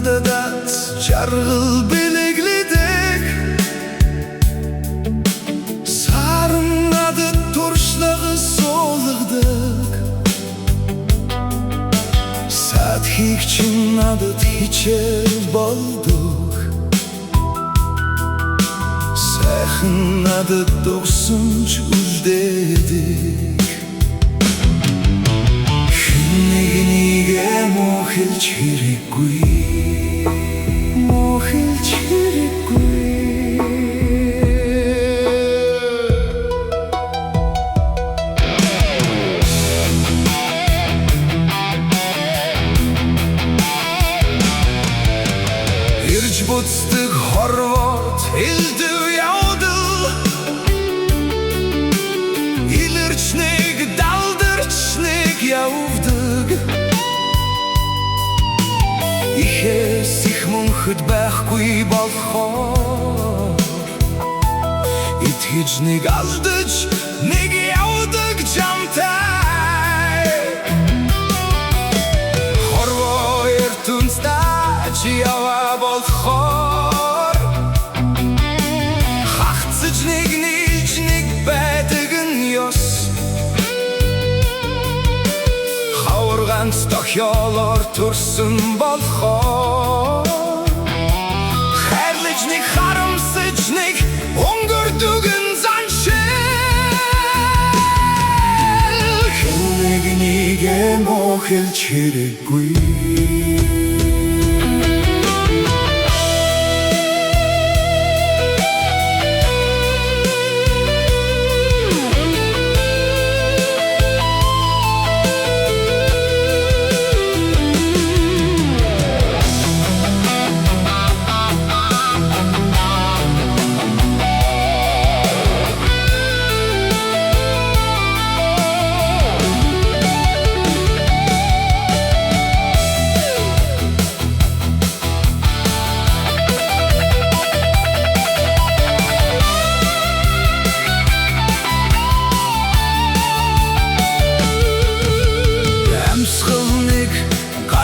надад жаргал белегледек сарын надад туршлагы солығдық сәтхик чин надад хичер болдық сайхан надад досынч үздедік Хүннегніге мохилч хэрэггүй мохилч хэрэггүй Ирж буцдаг хорвот элдв явдал Илэрчнэг далдэрчнэг явдаг Ихээс их мөнхөд байхгүй болохоор Итгэж нэг алдаж нэг явдаг жамтай Хорвоо эртүнстаж яваа болохоор Хагцж нэг нийлж нэг байдаг нь ёс Хаварганц тохиолоор төрсөн болохоор хайрлаж нэг харамсаж нэг өнгөрдөг нь заншил Хүннегніге мохилч хэрэггүй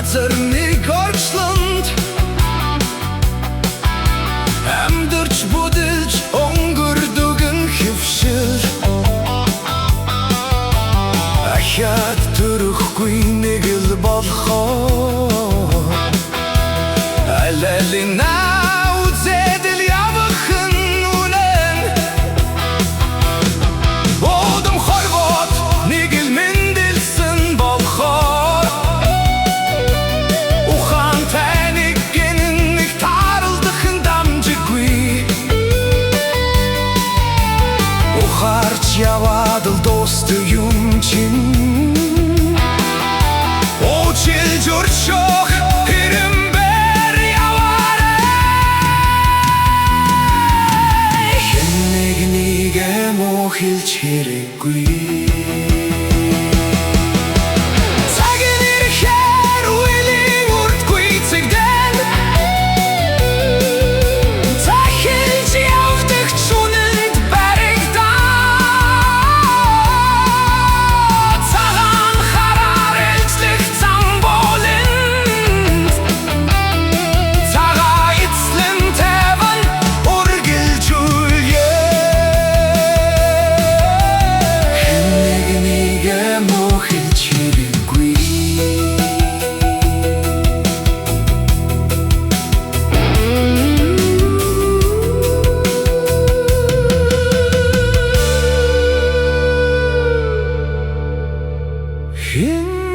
Газар нэг орчлонд Амьдарч бүдэлж өнгөрдөг нь хэвшил Ахаад төрөхгүй нэг л болохоор Алалина үзэдэл явах нь үнэн Бодом хорвот нэг л мэндэлсэн болохоор Явадал досты юм чин Очил журчох хэрэмбэр яваарай Хүннегніге мохилч хэрэггүй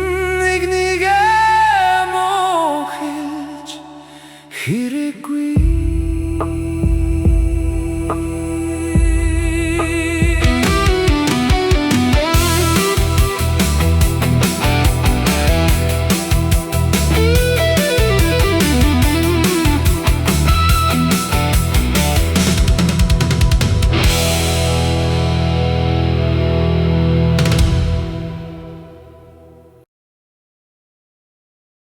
Хүннегніге мохилч хэрэггүй